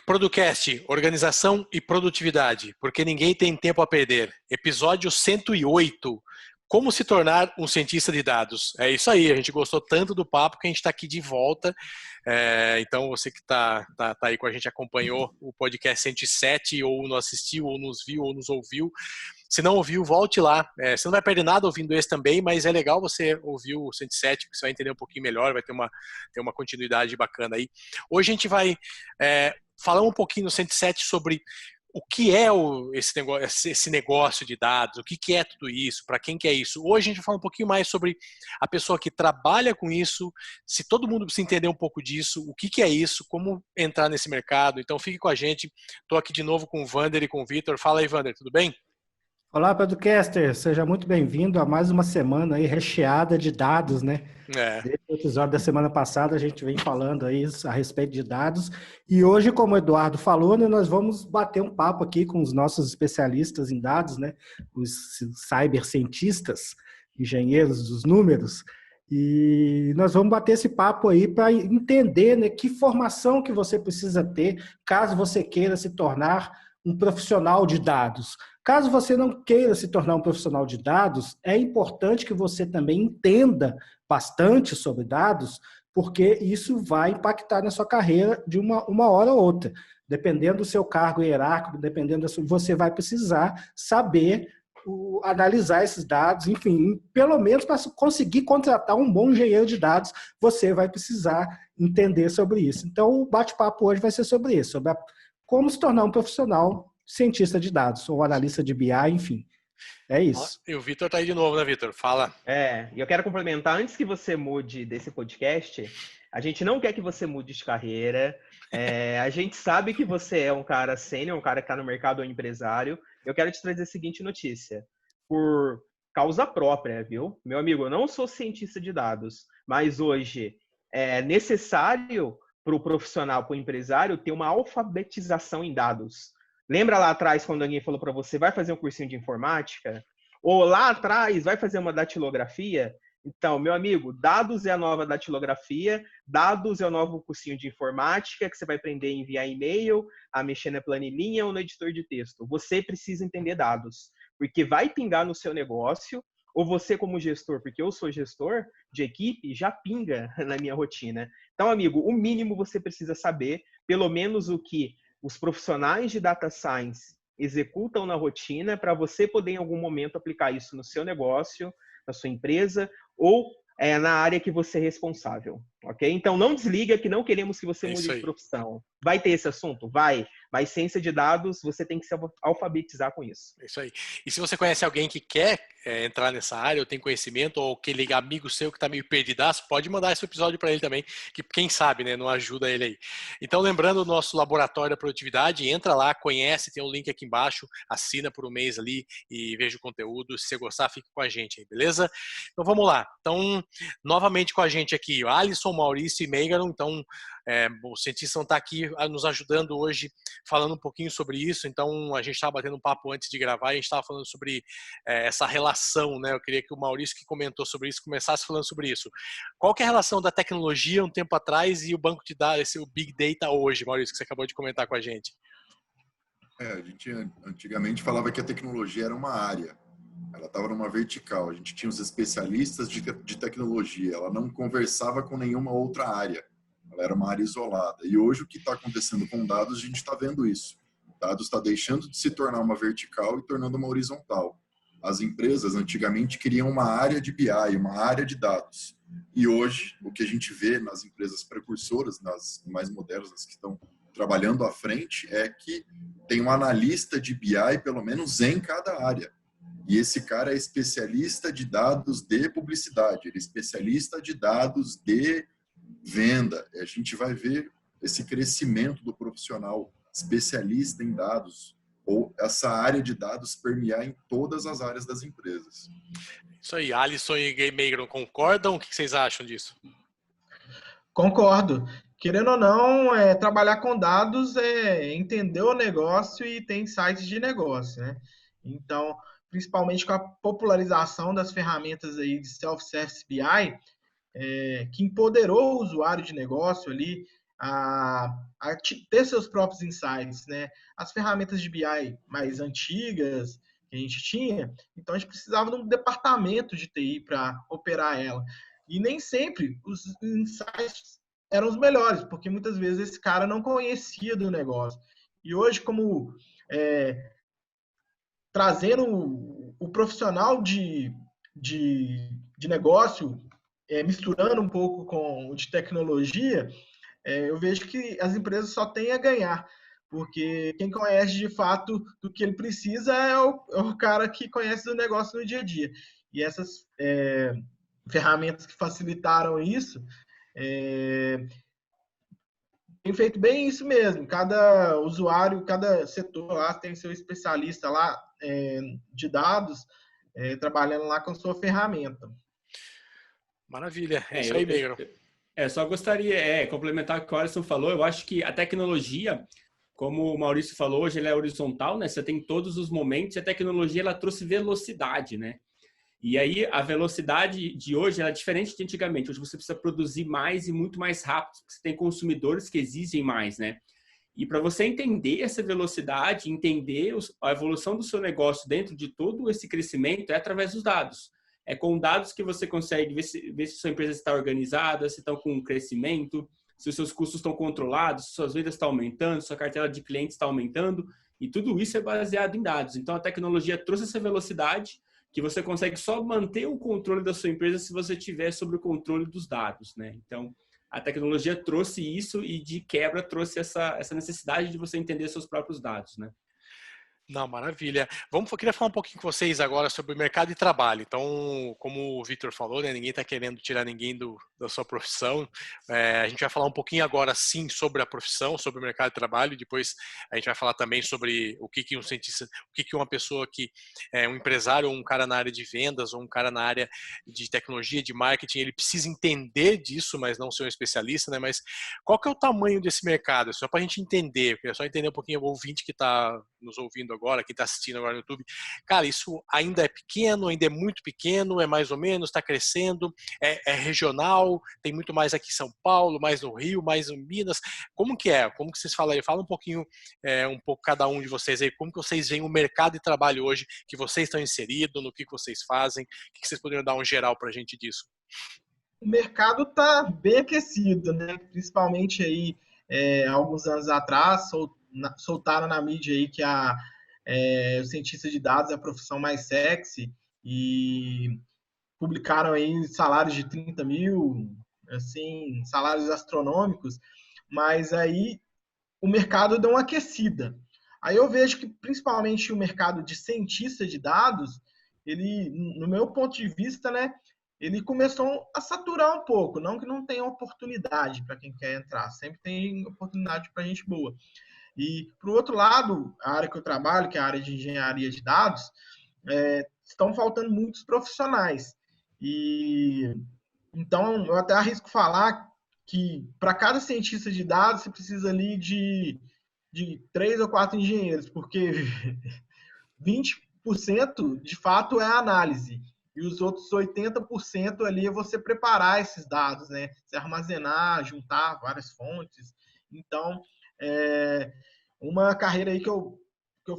Producast, Organização e Produtividade, porque ninguém tem tempo a perder. Episódio 108, como se tornar um cientista de dados. É isso aí, a gente gostou tanto do papo que a gente está aqui de volta. Então você que tá aí com a gente, acompanhou o podcast 107, ou não assistiu, ou nos viu, ou nos ouviu. Se não ouviu, volte lá. Você não vai perder nada ouvindo esse também, mas é legal você ouvir o 107, porque você vai entender um pouquinho melhor, vai ter uma continuidade bacana aí. Hoje a gente vai falar um pouquinho no 107 sobre o que é esse negócio de dados, o que é tudo isso, para quem que é isso. Hoje a gente vai falar um pouquinho mais sobre a pessoa que trabalha com isso, se todo mundo precisa entender um pouco disso, o que é isso, como entrar nesse mercado. Então fique com a gente. Estou aqui de novo com o Vander e com o Vitor. Fala aí, Vander, tudo bem? Olá, Podcaster, seja muito bem-vindo a mais uma semana aí recheada de dados, né? Desde o episódio da semana passada a gente vem falando aí a respeito de dados e hoje, como o Eduardo falou, né, nós vamos bater um papo aqui com os nossos especialistas em dados, né? Os cybercientistas, engenheiros dos números, e nós vamos bater esse papo aí para entender, né, que formação que você precisa ter caso você queira se tornar um profissional de dados. Caso você não queira se tornar um profissional de dados, é importante que você também entenda bastante sobre dados, porque isso vai impactar na sua carreira de uma hora ou outra. Dependendo do seu cargo hierárquico, dependendo você vai precisar saber analisar esses dados, enfim, pelo menos para conseguir contratar um bom engenheiro de dados, você vai precisar entender sobre isso. Então, o bate-papo hoje vai ser sobre isso, sobre como se tornar um profissional cientista de dados, ou analista de BI, enfim. É isso. E o Vitor tá aí de novo, né, Vitor? Fala. E eu quero complementar, antes que você mude desse podcast, a gente não quer que você mude de carreira, a gente sabe que você é um cara sênior, um cara que está no mercado ou empresário. Eu quero te trazer a seguinte notícia, por causa própria, viu? Meu amigo, eu não sou cientista de dados, mas hoje é necessário para o profissional, para o empresário, ter uma alfabetização em dados. Lembra lá atrás quando alguém falou para você, vai fazer um cursinho de informática? Ou lá atrás, vai fazer uma datilografia? Então, meu amigo, dados é a nova datilografia, dados é o novo cursinho de informática, que você vai aprender a enviar e-mail, a mexer na planilhinha ou no editor de texto. Você precisa entender dados, porque vai pingar no seu negócio, ou você como gestor, porque eu sou gestor de equipe, já pinga na minha rotina. Então, amigo, o mínimo você precisa saber, pelo menos o que os profissionais de data science executam na rotina para você poder em algum momento aplicar isso no seu negócio, na sua empresa ou na área que você é responsável, ok? Então não desliga, que não queremos que você mude de profissão. Vai ter esse assunto? Vai. Mas ciência de dados, você tem que se alfabetizar com isso. É isso aí. E se você conhece alguém que quer entrar nessa área, ou tem conhecimento, ou aquele amigo seu que está meio perdidaço, pode mandar esse episódio para ele também, que quem sabe, né, não ajuda ele aí. Então, lembrando o nosso laboratório da produtividade, entra lá, conhece, tem um link aqui embaixo, assina por um mês ali e veja o conteúdo. Se você gostar, fique com a gente aí, beleza? Então, vamos lá. Então, novamente com a gente aqui, Alisson, Maurício e Meigaro. Então, os cientistas vão estar aqui nos ajudando hoje, falando um pouquinho sobre isso. Então, a gente estava batendo um papo antes de gravar, a gente estava falando sobre essa relação, né? Eu queria que o Maurício, que comentou sobre isso, começasse falando sobre isso. Qual que é a relação da tecnologia um tempo atrás e o banco de dados, o Big Data hoje, Maurício, que você acabou de comentar com a gente? A gente antigamente falava que a tecnologia era uma área. Ela estava numa vertical. A gente tinha os especialistas de tecnologia. Ela não conversava com nenhuma outra área. Ela era uma área isolada. E hoje o que está acontecendo com dados, a gente está vendo isso. Dados está deixando de se tornar uma vertical e tornando uma horizontal. As empresas antigamente queriam uma área de BI, uma área de dados. E hoje o que a gente vê nas empresas precursoras, nas mais modernas, nas que estão trabalhando à frente, é que tem um analista de BI pelo menos em cada área. E esse cara é especialista de dados de publicidade, ele é especialista de dados de venda. A gente vai ver esse crescimento do profissional especialista em dados, ou essa área de dados permear em todas as áreas das empresas. Isso aí, Alisson e Meigaro, concordam? O que vocês acham disso? Concordo. Querendo ou não, trabalhar com dados é entender o negócio e ter insights de negócio, né? Então, principalmente com a popularização das ferramentas aí de self-service BI, que empoderou o usuário de negócio ali, ter seus próprios insights, né? As ferramentas de BI mais antigas que a gente tinha, então a gente precisava de um departamento de TI para operar ela. E nem sempre os insights eram os melhores, porque muitas vezes esse cara não conhecia do negócio. E hoje, como trazendo o profissional de negócio, misturando um pouco com o de tecnologia, eu vejo que as empresas só têm a ganhar, porque quem conhece de fato do que ele precisa é o cara que conhece do negócio no dia a dia. E essas ferramentas que facilitaram isso, tem feito bem isso mesmo. Cada usuário, cada setor lá tem seu especialista lá de dados trabalhando lá com a sua ferramenta. Maravilha, é isso aí, Negro. Só gostaria complementar o que o Alisson falou. Eu acho que a tecnologia, como o Maurício falou, hoje ela é horizontal, né? Você tem todos os momentos, e a tecnologia ela trouxe velocidade, né? E aí a velocidade de hoje ela é diferente de antigamente. Hoje você precisa produzir mais e muito mais rápido, porque você tem consumidores que exigem mais, né? E para você entender essa velocidade, entender a evolução do seu negócio dentro de todo esse crescimento é através dos dados. É com dados que você consegue ver se sua empresa está organizada, se estão com crescimento, se os seus custos estão controlados, se suas vendas estão aumentando, se sua cartela de clientes está aumentando. E tudo isso é baseado em dados. Então, a tecnologia trouxe essa velocidade que você consegue só manter o controle da sua empresa se você tiver sob o controle dos dados, né? Então, a tecnologia trouxe isso e, de quebra, trouxe essa necessidade de você entender seus próprios dados, né? Não, maravilha. Queria falar um pouquinho com vocês agora sobre o mercado de trabalho. Então, como o Victor falou, né, ninguém está querendo tirar ninguém da sua profissão. A gente vai falar um pouquinho agora, sim, sobre a profissão, sobre o mercado de trabalho. Depois a gente vai falar também sobre o que um cientista, o que uma pessoa que é um empresário, ou um cara na área de vendas, ou um cara na área de tecnologia, de marketing, ele precisa entender disso, mas não ser um especialista, né? Mas qual que é o tamanho desse mercado? Só para a gente entender, eu queria só entender um pouquinho o ouvinte que está nos ouvindo agora, quem está assistindo agora no YouTube. Cara, isso ainda é pequeno, ainda é muito pequeno, é mais ou menos, está crescendo, é regional, tem muito mais aqui em São Paulo, mais no Rio, mais em Minas. Como que é? Como que vocês falam aí? Fala um pouquinho, um pouco cada um de vocês aí, como que vocês veem o mercado de trabalho hoje, que vocês estão inseridos, no que vocês fazem, o que vocês poderiam dar um geral para a gente disso? O mercado está bem aquecido, né? Principalmente aí, alguns anos atrás, soltaram na mídia aí que o cientista de dados é a profissão mais sexy e publicaram aí salários de 30 mil, assim, salários astronômicos, mas aí o mercado deu uma aquecida. Aí eu vejo que principalmente o mercado de cientista de dados, ele, no meu ponto de vista, né, ele começou a saturar um pouco, não que não tenha oportunidade para quem quer entrar, sempre tem oportunidade para gente boa. E, por outro lado, a área que eu trabalho, que é a área de engenharia de dados, estão faltando muitos profissionais. E então, eu até arrisco falar que para cada cientista de dados, você precisa ali de 3 ou 4 engenheiros, porque 20% de fato é a análise. E os outros 80% ali é você preparar esses dados, né? Você armazenar, juntar várias fontes. Então, uma carreira aí que eu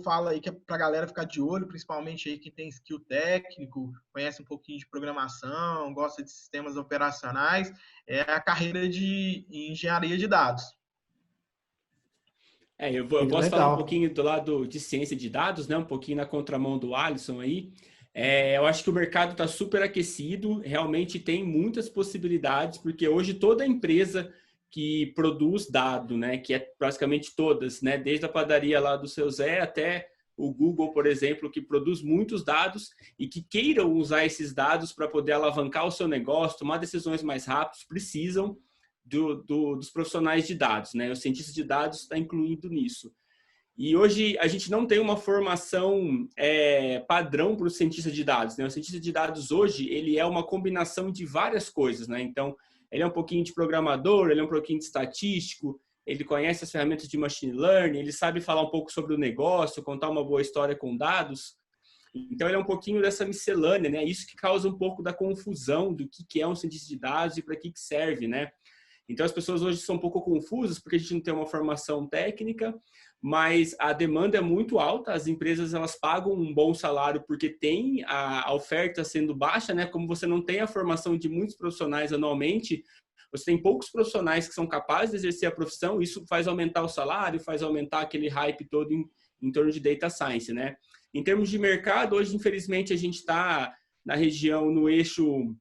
falo aí que é para a galera ficar de olho, principalmente aí quem tem skill técnico, conhece um pouquinho de programação, gosta de sistemas operacionais, é a carreira de engenharia de dados. Eu posso falar um pouquinho do lado de ciência de dados, né? Um pouquinho na contramão do Alisson aí. Eu acho que o mercado está super aquecido, realmente tem muitas possibilidades, porque hoje toda empresa que produz dado, né, que é praticamente todas, né, desde a padaria lá do seu Zé até o Google, por exemplo, que produz muitos dados e que queiram usar esses dados para poder alavancar o seu negócio, tomar decisões mais rápidas, precisam dos profissionais de dados, né? O cientista de dados está incluído nisso. E hoje a gente não tem uma formação padrão para o cientista de dados, né? O cientista de dados hoje ele é uma combinação de várias coisas, né? Então ele é um pouquinho de programador, ele é um pouquinho de estatístico, ele conhece as ferramentas de machine learning, ele sabe falar um pouco sobre o negócio, contar uma boa história com dados. Então, ele é um pouquinho dessa miscelânea, né? Isso que causa um pouco da confusão do que é um cientista de dados e para que serve, né? Então, as pessoas hoje são um pouco confusas porque a gente não tem uma formação técnica, mas a demanda é muito alta, as empresas elas pagam um bom salário porque tem a oferta sendo baixa, né? Como você não tem a formação de muitos profissionais anualmente, você tem poucos profissionais que são capazes de exercer a profissão, isso faz aumentar o salário, faz aumentar aquele hype todo em torno de data science, né? Em termos de mercado, hoje, infelizmente, a gente está na região, no eixo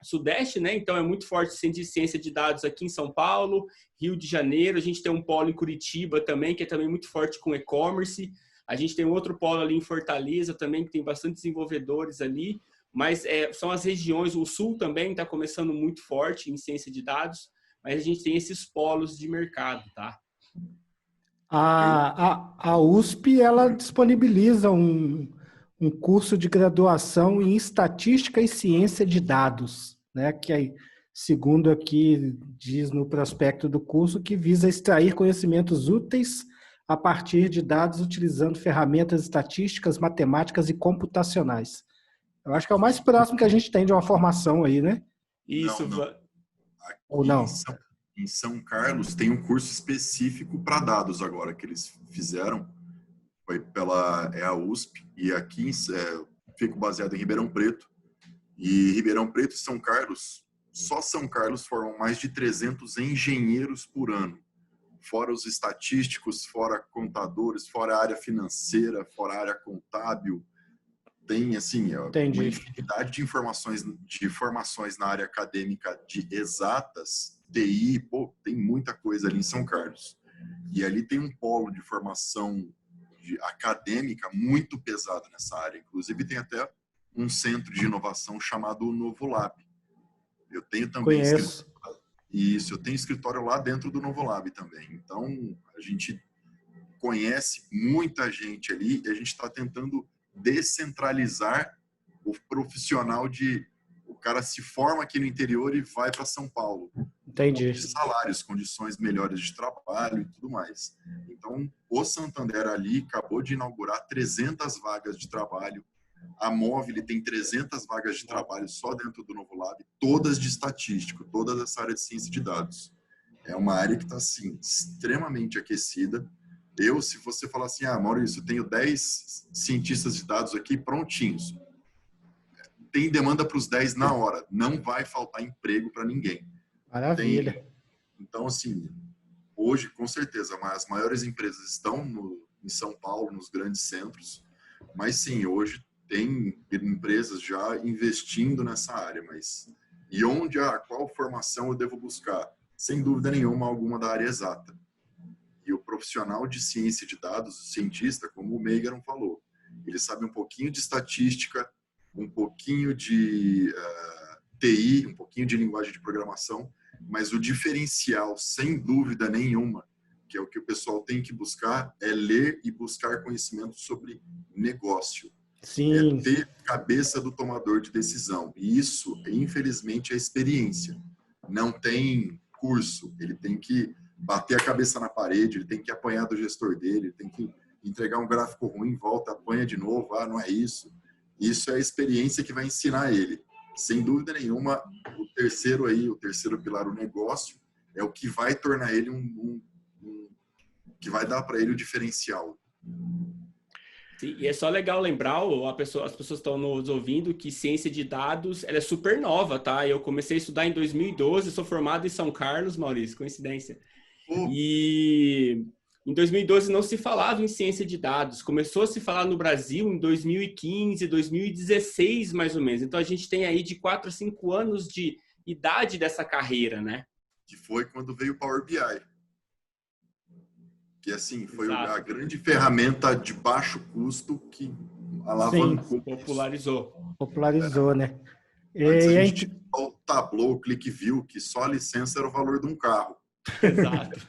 sudeste, né? Então, é muito forte de ciência de dados aqui em São Paulo, Rio de Janeiro. A gente tem um polo em Curitiba também, que é também muito forte com e-commerce. A gente tem outro polo ali em Fortaleza também, que tem bastante desenvolvedores ali. Mas são as regiões, o sul também está começando muito forte em ciência de dados, mas a gente tem esses polos de mercado, tá? A USP, ela disponibiliza um curso de graduação em Estatística e Ciência de Dados, né? Que aí, segundo aqui diz no prospecto do curso, que visa extrair conhecimentos úteis a partir de dados utilizando ferramentas estatísticas, matemáticas e computacionais. Eu acho que é o mais próximo que a gente tem de uma formação aí, né? Isso. Não. Ou não? Em São Carlos tem um curso específico para dados agora que eles fizeram, foi pela a USP, e aqui fico baseado em Ribeirão Preto, e Ribeirão Preto e São Carlos, só São Carlos formam mais de 300 engenheiros por ano, fora os estatísticos, fora contadores, fora a área financeira, fora a área contábil. Tem, assim, uma infinidade de formações na área acadêmica de exatas, TI, tem muita coisa ali em São Carlos. E ali tem um polo de formação acadêmica muito pesado nessa área. Inclusive, tem até um centro de inovação chamado Novo Lab. Eu tenho também eu tenho escritório lá dentro do Novo Lab também. Então, a gente conhece muita gente ali e a gente está tentando descentralizar o profissional o cara se forma aqui no interior e vai para São Paulo. Entendi. Salários, condições melhores de trabalho e tudo mais. Então, o Santander ali acabou de inaugurar 300 vagas de trabalho. A Móvel tem 300 vagas de trabalho só dentro do Novo Lab, todas de estatístico, toda essa área de ciência de dados. É uma área que está, assim, extremamente aquecida. Se você falar assim, Maurício, eu tenho 10 cientistas de dados aqui prontinhos. Tem demanda para os 10 na hora. Não vai faltar emprego para ninguém. Maravilha. Então, assim, hoje, com certeza, as maiores empresas estão em São Paulo, nos grandes centros. Mas, sim, hoje tem empresas já investindo nessa área. E qual formação eu devo buscar? Sem dúvida nenhuma, alguma da área exata. E o profissional de ciência de dados, o cientista, como o Meigeron falou, ele sabe um pouquinho de estatística, um pouquinho de TI, um pouquinho de linguagem de programação, mas o diferencial, sem dúvida nenhuma, que é o que o pessoal tem que buscar, é ler e buscar conhecimento sobre negócio. Sim. É ter cabeça do tomador de decisão. E isso, infelizmente, é experiência. Não tem curso, ele tem que bater a cabeça na parede, ele tem que apanhar do gestor dele, ele tem que entregar um gráfico ruim, volta, apanha de novo, não é isso. Isso é a experiência que vai ensinar ele. Sem dúvida nenhuma, o terceiro pilar, o negócio, é o que vai tornar ele que vai dar para ele o diferencial. Sim, e é só legal lembrar, as pessoas estão nos ouvindo, que ciência de dados ela é super nova, tá? Eu comecei a estudar em 2012, sou formado em São Carlos, Maurício, coincidência. E em 2012 não se falava em ciência de dados. Começou a se falar no Brasil em 2015, 2016, mais ou menos. Então, a gente tem aí de 4 a 5 anos de idade dessa carreira, né? Que foi quando veio o Power BI. Que, assim, foi Exato. a grande ferramenta de baixo custo que alavancou. Popularizou, né? Antes a gente tinha o Tableau, o ClickView, que só a licença era o valor de um carro. Exato.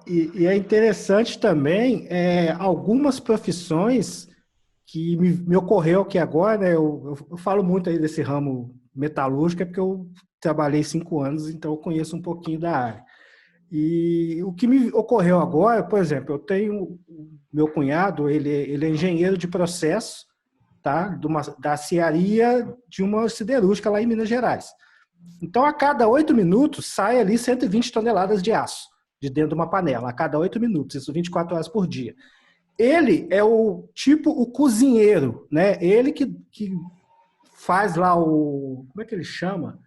E é interessante também, algumas profissões que me ocorreu aqui agora, né? Eu falo muito aí desse ramo metalúrgico, porque eu trabalhei 5 anos, então eu conheço um pouquinho da área. E o que me ocorreu agora, por exemplo, eu tenho meu cunhado, ele é engenheiro de processo, tá? Da aciaria de uma siderúrgica lá em Minas Gerais. Então, a cada 8 minutos, sai ali 120 toneladas de aço de dentro de uma panela. A cada 8 minutos, isso 24 horas por dia. Ele é o cozinheiro, né? Ele que faz lá o... Como é que ele chama?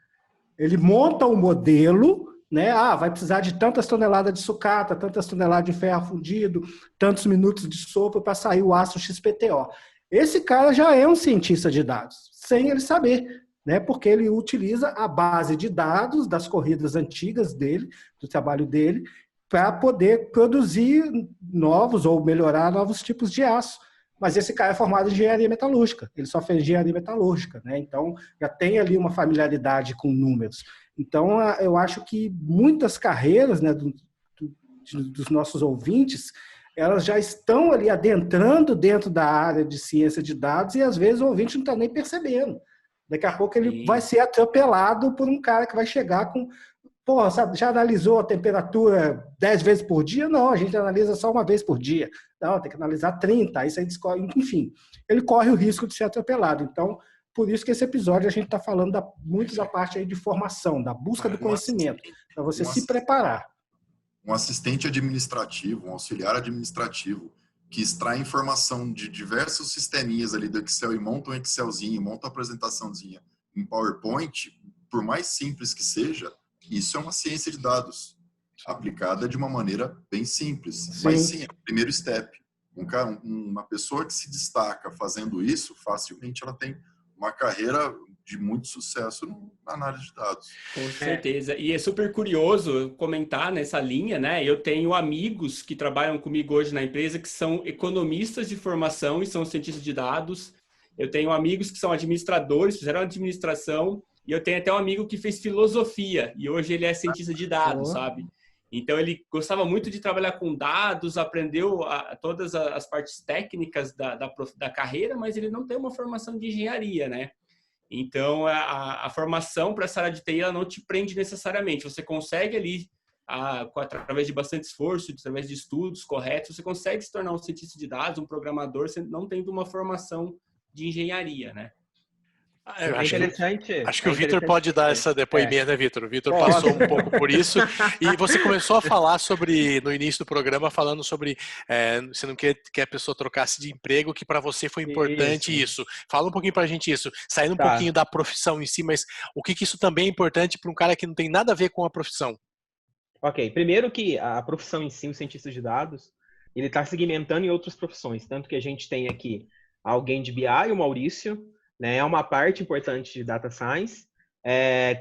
Ele monta o modelo, né? Vai precisar de tantas toneladas de sucata, tantas toneladas de ferro fundido, tantos minutos de sopro para sair o aço XPTO. Esse cara já é um cientista de dados, sem ele saber, né? Porque ele utiliza a base de dados das corridas antigas dele, do trabalho dele, para poder produzir novos ou melhorar novos tipos de aço. Mas esse cara é formado em engenharia metalúrgica, ele só fez engenharia metalúrgica, né? Então já tem ali uma familiaridade com números. Então eu acho que muitas carreiras, né, dos nossos ouvintes, elas já estão ali adentrando dentro da área de ciência de dados e às vezes o ouvinte não está nem percebendo. Daqui a pouco ele vai ser atropelado por um cara que vai chegar com... Pô, sabe, já analisou a temperatura 10 vezes por dia? Não, a gente analisa só uma vez por dia. Não, tem que analisar 30, aí você descobre, enfim. Ele corre o risco de ser atropelado. Então, por isso que esse episódio a gente está falando muito da parte aí de formação, da busca do conhecimento, para você se preparar. Um assistente administrativo, um auxiliar administrativo, que extrai informação de diversos sisteminhas ali do Excel e monta um Excelzinho, monta uma apresentaçãozinha em PowerPoint, por mais simples que seja, isso é uma ciência de dados, aplicada de uma maneira bem simples. Sim. Mas sim, é o primeiro step. Uma pessoa que se destaca fazendo isso, facilmente ela tem uma carreira de muito sucesso na análise de dados. Com certeza. E é super curioso comentar nessa linha, né? Eu tenho amigos que trabalham comigo hoje na empresa que são economistas de formação e são cientistas de dados. Eu tenho amigos que são administradores, fizeram administração. E eu tenho até um amigo que fez filosofia e hoje ele é cientista de dados, sabe? Então ele gostava muito de trabalhar com dados, aprendeu todas as partes técnicas da carreira, mas ele não tem uma formação de engenharia, né? Então a formação para essa área de TI ela não te prende necessariamente. Você consegue ali, através de bastante esforço, através de estudos corretos, você consegue se tornar um cientista de dados, um programador, não tendo uma formação de engenharia, né? Acho que o Vitor pode dar essa depoimento, né, Vitor? O Vitor passou um pouco por isso. E você começou a falar no início do programa, falando sobre você não quer que a pessoa trocasse de emprego, que para você foi importante isso. Fala um pouquinho pra gente isso. Saindo um pouquinho da profissão em si, mas o que isso também é importante para um cara que não tem nada a ver com a profissão? Ok. Primeiro que a profissão em si, o cientista de dados, ele está segmentando em outras profissões. Tanto que a gente tem aqui alguém de BI, o Maurício, né, é uma parte importante de Data Science.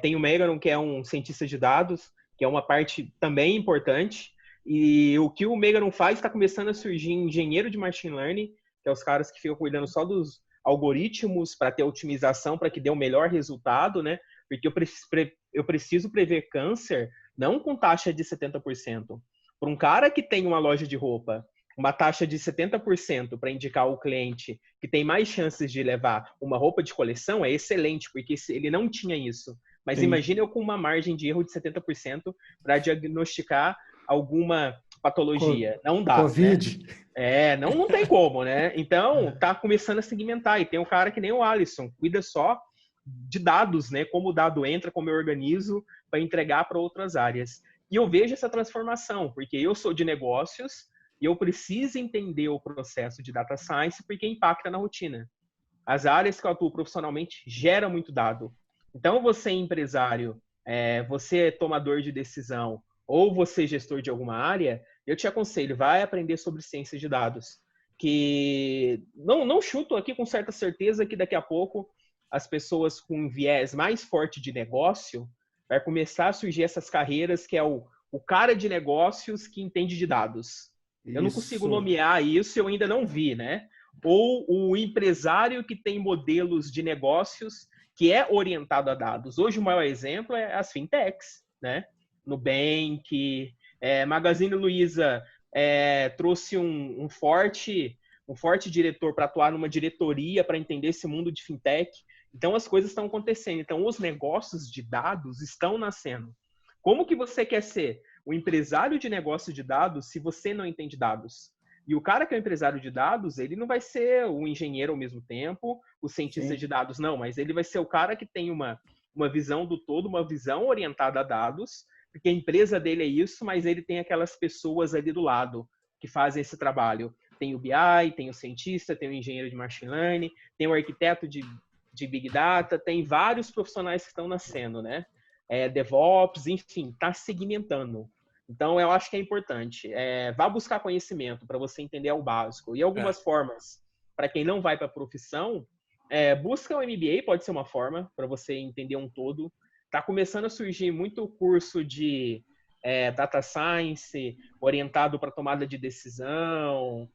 Tem o Megaron, que é um cientista de dados, que é uma parte também importante. E o que o Megaron faz está começando a surgir engenheiro de Machine Learning, que é os caras que ficam cuidando só dos algoritmos para ter otimização, para que dê o melhor resultado, né? Porque eu preciso prever câncer não com taxa de 70%. Para um cara que tem uma loja de roupa, uma taxa de 70% para indicar ao cliente que tem mais chances de levar uma roupa de coleção é excelente, porque ele não tinha isso. Mas imagine eu com uma margem de erro de 70% para diagnosticar alguma patologia. Não dá. Covid. Né? Não tem como, né? Então, tá começando a segmentar. E tem um cara que nem o Alisson, cuida só de dados, né? Como o dado entra, como eu organizo para entregar para outras áreas. E eu vejo essa transformação, porque eu sou de negócios, e eu preciso entender o processo de data science porque impacta na rotina. As áreas que eu atuo profissionalmente geram muito dado. Então, você é empresário, você é tomador de decisão, ou você é gestor de alguma área, eu te aconselho, vai aprender sobre ciência de dados. Que não chuto aqui com certa certeza que daqui a pouco as pessoas com um viés mais forte de negócio vai começar a surgir essas carreiras que é o cara de negócios que entende de dados. Eu não consigo nomear isso, eu ainda não vi, né? Ou o empresário que tem modelos de negócios que é orientado a dados. Hoje o maior exemplo é as fintechs, né? Nubank, Magazine Luiza trouxe um forte diretor para atuar numa diretoria para entender esse mundo de fintech. Então as coisas estão acontecendo. Então os negócios de dados estão nascendo. Como que você quer ser o empresário de negócio de dados se você não entende dados? E o cara que é o empresário de dados, ele não vai ser o engenheiro ao mesmo tempo, o cientista de dados, não, mas ele vai ser o cara que tem uma uma visão do todo, uma visão orientada a dados, porque a empresa dele é isso, mas ele tem aquelas pessoas ali do lado que fazem esse trabalho. Tem o BI, tem o cientista, tem o engenheiro de machine learning, tem o arquiteto de Big Data, tem vários profissionais que estão nascendo, né? DevOps, enfim, está segmentando. Então, eu acho que é importante. Vá buscar conhecimento para você entender o básico. E algumas formas, para quem não vai para a profissão, busca o MBA, pode ser uma forma para você entender um todo. Está começando a surgir muito curso de Data Science, orientado para tomada de decisão,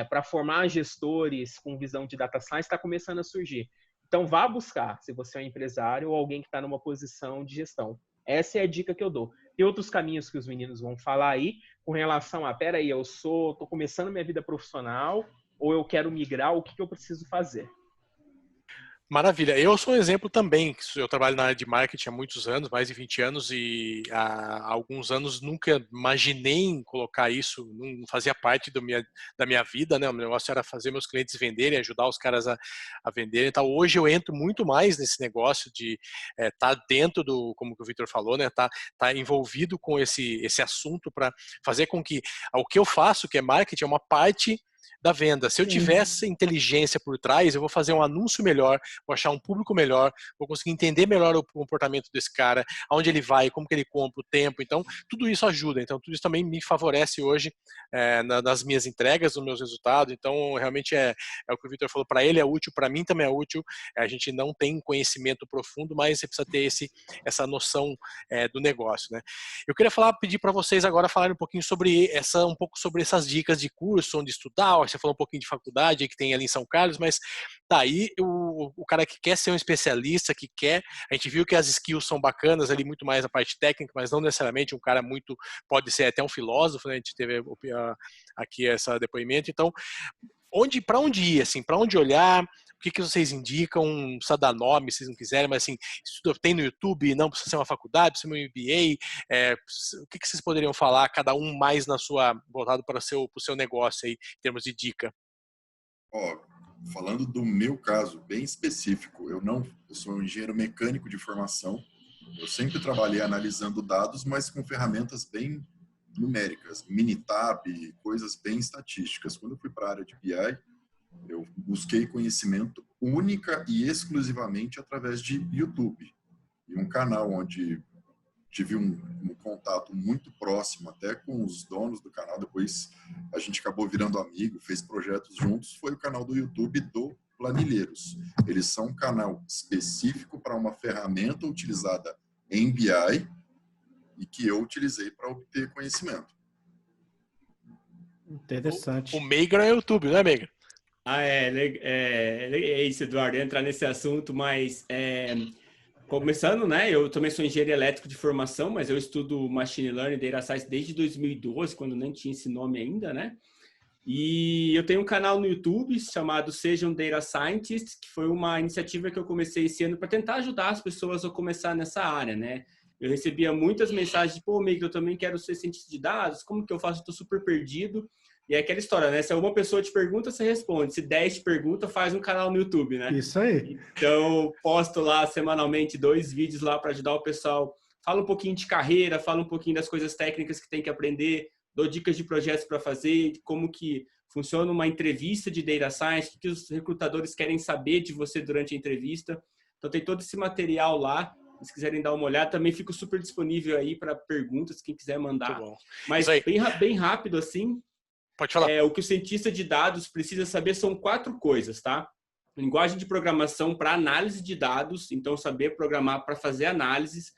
para formar gestores com visão de Data Science, está começando a surgir. Então, vá buscar, se você é um empresário ou alguém que está numa posição de gestão. Essa é a dica que eu dou. Tem outros caminhos que os meninos vão falar aí, com relação a, peraí, eu estou começando minha vida profissional, ou eu quero migrar, o que eu preciso fazer? Maravilha. Eu sou um exemplo também. Eu trabalho na área de marketing há muitos anos, mais de 20 anos, e há alguns anos nunca imaginei em colocar isso, não fazia parte da minha vida, né? O negócio era fazer meus clientes venderem, ajudar os caras a venderem. Então, hoje eu entro muito mais nesse negócio de estar dentro do, como o Victor falou, né? Tá envolvido com esse assunto para fazer com que o que eu faço, que é marketing, é uma parte da venda. Se eu tivesse inteligência por trás, eu vou fazer um anúncio melhor, vou achar um público melhor, vou conseguir entender melhor o comportamento desse cara, aonde ele vai, como que ele compra, o tempo. Então, tudo isso ajuda. Então, tudo isso também me favorece hoje nas minhas entregas, nos meus resultados. Então, realmente é o que o Victor falou, para ele é útil, para mim também é útil. A gente não tem conhecimento profundo, mas você precisa ter essa noção do negócio, né? Eu queria pedir para vocês agora falarem um pouquinho sobre essas dicas de curso, onde estudar. Você falou um pouquinho de faculdade que tem ali em São Carlos, mas tá aí o cara que quer ser um especialista, a gente viu que as skills são bacanas ali, muito mais a parte técnica, mas não necessariamente um cara pode ser até um filósofo, né? A gente teve aqui esse depoimento. Então, para onde ir, assim, para onde olhar? O que vocês indicam? Não precisa dar nome, se vocês não quiserem, mas assim, tem no YouTube, não precisa ser uma faculdade, precisa ser um MBA. O que vocês poderiam falar, cada um mais voltado para o seu negócio aí, em termos de dica? Falando do meu caso bem específico, eu sou um engenheiro mecânico de formação. Eu sempre trabalhei analisando dados, mas com ferramentas bem numéricas, Minitab, coisas bem estatísticas. Quando eu fui para a área de BI, eu busquei conhecimento única e exclusivamente através de YouTube. E um canal onde tive um contato muito próximo até com os donos do canal, depois a gente acabou virando amigo, fez projetos juntos, foi o canal do YouTube do Planilheiros. Eles são um canal específico para uma ferramenta utilizada em BI e que eu utilizei para obter conhecimento. Interessante. O Meigra é o YouTube, não é, Meigra? É isso, Eduardo, entrar nesse assunto, mas começando, né, eu também sou engenheiro elétrico de formação, mas eu estudo Machine Learning e Data Science desde 2012, quando nem tinha esse nome ainda, né, e eu tenho um canal no YouTube chamado Seja um Data Scientist, que foi uma iniciativa que eu comecei esse ano para tentar ajudar as pessoas a começar nessa área, né. Eu recebia muitas mensagens de, Meiga, eu também quero ser cientista de dados, como que eu faço? Estou super perdido. E é aquela história, né? Se uma pessoa te pergunta, você responde. Se 10 te pergunta, faz um canal no YouTube, né? Isso aí. Então, posto lá semanalmente 2 vídeos lá para ajudar o pessoal. Fala um pouquinho de carreira, fala um pouquinho das coisas técnicas que tem que aprender, dou dicas de projetos para fazer, como que funciona uma entrevista de Data Science, o que os recrutadores querem saber de você durante a entrevista. Então, tem todo esse material lá. Se quiserem dar uma olhada, também fico super disponível aí para perguntas, quem quiser mandar. Muito bom. Mas bem rápido, assim, pode falar. O que o cientista de dados precisa saber são 4 coisas, tá? Linguagem de programação para análise de dados, então saber programar para fazer análises.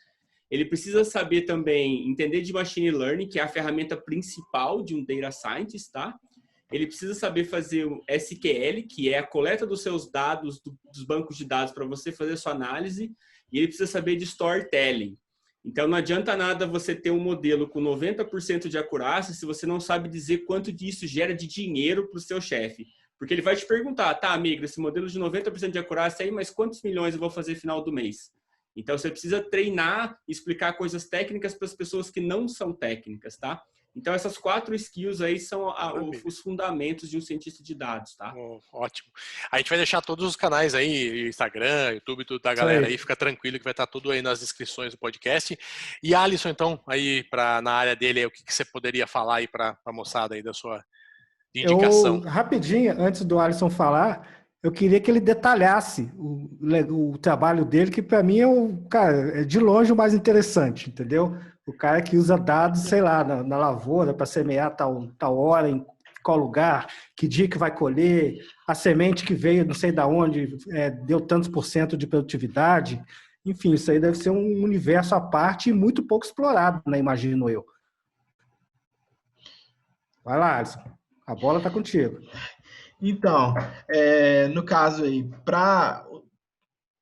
Ele precisa saber também entender de machine learning, que é a ferramenta principal de um data scientist, tá? Ele precisa saber fazer o SQL, que é a coleta dos seus dados, dos bancos de dados para você fazer a sua análise. E ele precisa saber de storytelling. Então, não adianta nada você ter um modelo com 90% de acurácia se você não sabe dizer quanto disso gera de dinheiro para o seu chefe. Porque ele vai te perguntar, tá, amigo, esse modelo de 90% de acurácia aí, mas quantos milhões eu vou fazer no final do mês? Então, você precisa treinar e explicar coisas técnicas para as pessoas que não são técnicas, tá? Então, essas 4 skills aí são os fundamentos de um cientista de dados, tá? Ótimo. A gente vai deixar todos os canais aí, Instagram, YouTube, tudo da galera aí, fica tranquilo que vai estar tudo aí nas descrições do podcast. E Alisson, então, aí na área dele, o que você poderia falar aí para a moçada aí da sua indicação? Rapidinho, antes do Alisson falar, eu queria que ele detalhasse o trabalho dele, que para mim é de longe o mais interessante, entendeu? O cara que usa dados, sei lá, na lavoura para semear tal hora, em qual lugar, que dia que vai colher, a semente que veio não sei de onde, deu tantos % de produtividade. Enfim, isso aí deve ser um universo à parte e muito pouco explorado, né? Imagino eu. Vai lá, Alisson. A bola está contigo. Então, no caso aí,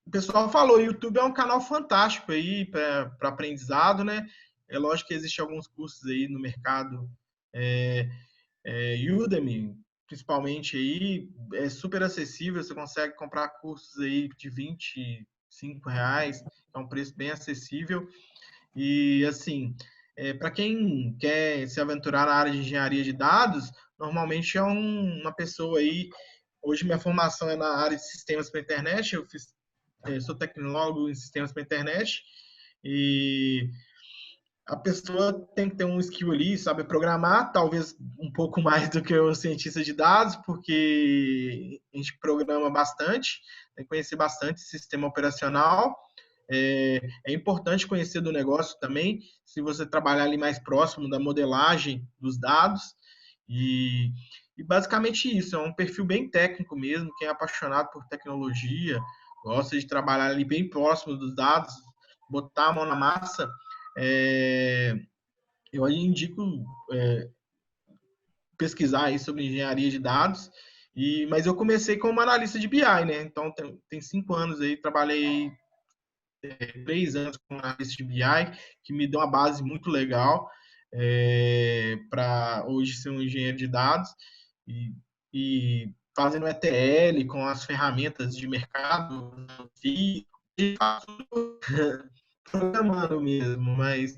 o pessoal falou, o YouTube é um canal fantástico aí para aprendizado, né? É lógico que existem alguns cursos aí no mercado, Udemy, principalmente aí, é super acessível, você consegue comprar cursos aí de R$25, é um preço bem acessível. E, assim, para quem quer se aventurar na área de engenharia de dados, normalmente é uma pessoa aí. Hoje minha formação é na área de sistemas para internet, sou tecnólogo em sistemas para internet, e a pessoa tem que ter um skill ali, saber programar, talvez um pouco mais do que o cientista de dados, porque a gente programa bastante, tem que conhecer bastante sistema operacional. É importante conhecer do negócio também, se você trabalhar ali mais próximo da modelagem dos dados. E basicamente isso, é um perfil bem técnico mesmo, quem é apaixonado por tecnologia, gosta de trabalhar ali bem próximo dos dados, botar a mão na massa. Eu indico pesquisar aí sobre engenharia de dados, mas eu comecei como analista de BI, né? Então tem 5 anos aí, trabalhei 3 anos como analista de BI, que me deu uma base muito legal para hoje ser um engenheiro de dados e fazendo ETL com as ferramentas de mercado, e faço programando mesmo, mas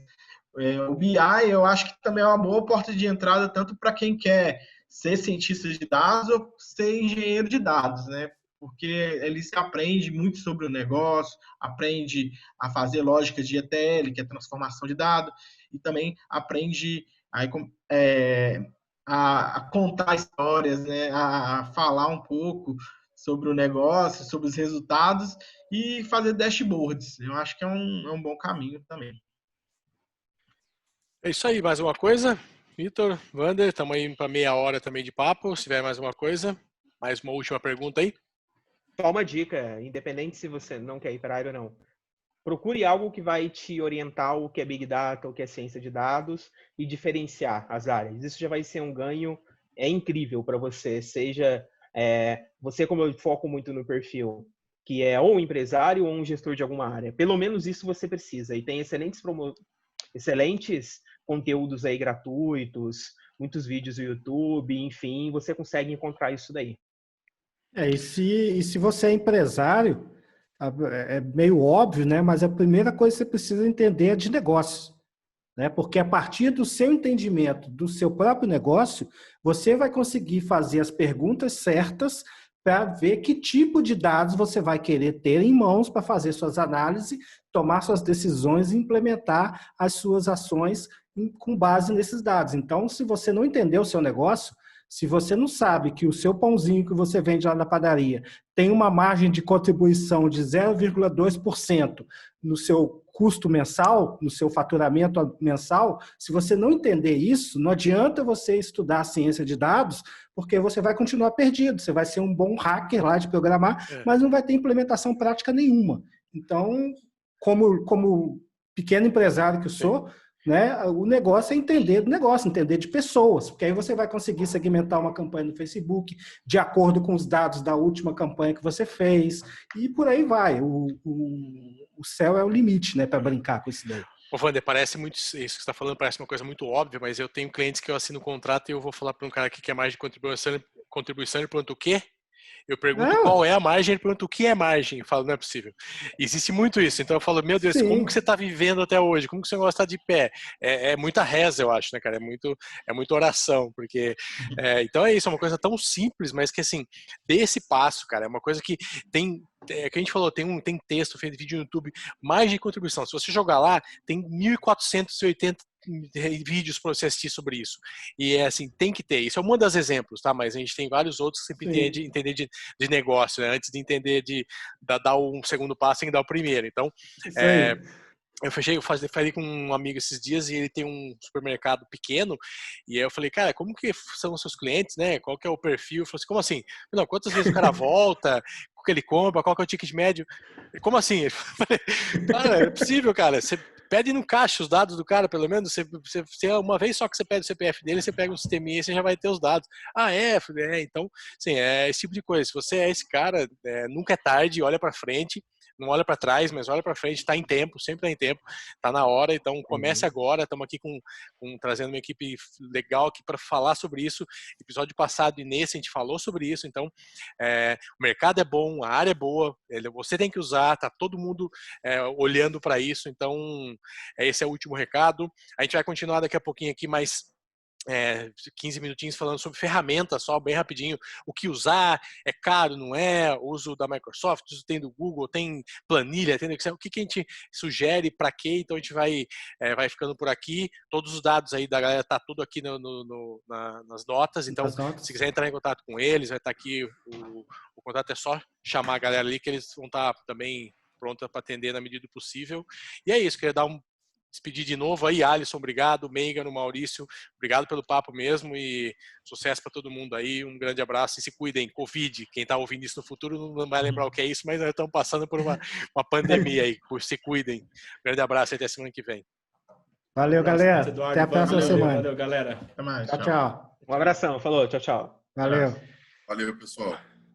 o BI eu acho que também é uma boa porta de entrada tanto para quem quer ser cientista de dados ou ser engenheiro de dados, né? Porque ele se aprende muito sobre o negócio, aprende a fazer lógica de ETL, que é transformação de dados, e também aprende a contar histórias, né? A falar um pouco sobre o negócio, sobre os resultados e fazer dashboards. Eu acho que é um bom caminho também. É isso aí, mais uma coisa? Vitor, Wander, estamos aí para meia hora também de papo. Se tiver mais uma coisa, mais uma última pergunta aí. Só uma dica, independente se você não quer ir para a área ou não. Procure algo que vai te orientar o que é Big Data, o que é ciência de dados e diferenciar as áreas. Isso já vai ser um ganho incrível para você. Seja você, como eu foco muito no perfil, que é ou um empresário ou um gestor de alguma área. Pelo menos isso você precisa. E tem excelentes conteúdos aí gratuitos, muitos vídeos no YouTube, enfim, você consegue encontrar isso daí. E se você é empresário, é meio óbvio, né? Mas a primeira coisa que você precisa entender é de negócio, né? Porque a partir do seu entendimento do seu próprio negócio, você vai conseguir fazer as perguntas certas para ver que tipo de dados você vai querer ter em mãos para fazer suas análises, tomar suas decisões e implementar as suas ações com base nesses dados. Então, se você não entender o seu negócio, se você não sabe que o seu pãozinho que você vende lá na padaria tem uma margem de contribuição de 0,2% no seu custo mensal, no seu faturamento mensal, se você não entender isso, não adianta você estudar a ciência de dados, porque você vai continuar perdido. Você vai ser um bom hacker lá de programar, mas não vai ter implementação prática nenhuma. Então, como pequeno empresário que eu sou, né, o negócio é entender do negócio, entender de pessoas, porque aí você vai conseguir segmentar uma campanha no Facebook de acordo com os dados da última campanha que você fez, e por aí vai. O céu é o limite, né, para brincar com isso daí. Ô, Wander, parece muito, isso que você está falando parece uma coisa muito óbvia, mas eu tenho clientes que eu assino um contrato e eu vou falar para um cara aqui que é mais de contribuição, ele pergunta o quê? Eu pergunto qual é a margem, ele pergunta o que é margem. Eu falo, não é possível. Existe muito isso. Então eu falo, meu Deus, Sim. como que você está vivendo até hoje? Como que você gosta de pé? É muita reza, eu acho, né, cara? É muita oração, porque... então é isso, é uma coisa tão simples, mas que, assim, dê esse passo, cara. É uma coisa que tem... É que a gente falou, tem texto, feito vídeo no YouTube, margem de contribuição. Se você jogar lá, tem 1.480 vídeos para você assistir sobre isso. E é assim, tem que ter. Isso é um dos exemplos, tá? Mas a gente tem vários outros que sempre tem de entender de negócio, né? Antes de entender dar um segundo passo, tem que dar o primeiro. Então, eu falei com um amigo esses dias e ele tem um supermercado pequeno e aí eu falei, cara, como que são os seus clientes, né? Qual que é o perfil? Ele falou assim, como assim? Não, quantas vezes o cara volta? O que ele compra? Qual que é o ticket médio? Como assim? Eu falei, cara, é possível, cara. Você pede no caixa os dados do cara, pelo menos. Você uma vez só que você pede o CPF dele, você pega um sisteminha e você já vai ter os dados. Ah, então, sim, é esse tipo de coisa. Se você é esse cara, nunca é tarde, olha para frente. Não olha para trás, mas olha para frente, está em tempo, sempre está em tempo, está na hora, então comece agora. Estamos aqui trazendo uma equipe legal aqui para falar sobre isso. Episódio passado e nesse a gente falou sobre isso, então o mercado é bom, a área é boa, você tem que usar, tá todo mundo olhando para isso, então esse é o último recado. A gente vai continuar daqui a pouquinho aqui, mas 15 minutinhos falando sobre ferramentas só, bem rapidinho, o que usar, é caro, não é, uso da Microsoft, uso tem do Google, tem planilha, tem do Excel, o que a gente sugere, para quê, então a gente vai ficando por aqui, todos os dados aí da galera tá tudo aqui nas notas, então se quiser entrar em contato com eles, vai estar aqui, o contato é só chamar a galera ali que eles vão estar também pronta para atender na medida do possível, e é isso, queria despedir de novo aí, Alisson, obrigado, Megan, Maurício, obrigado pelo papo mesmo e sucesso para todo mundo aí, um grande abraço e se cuidem, Covid, quem está ouvindo isso no futuro não vai lembrar o que é isso, mas nós estamos passando por uma pandemia aí, se cuidem, grande abraço e até semana que vem. Valeu, galera, até a próxima semana. Valeu, galera. Até mais. Tchau. Um abração, falou, tchau. Valeu. Valeu, pessoal.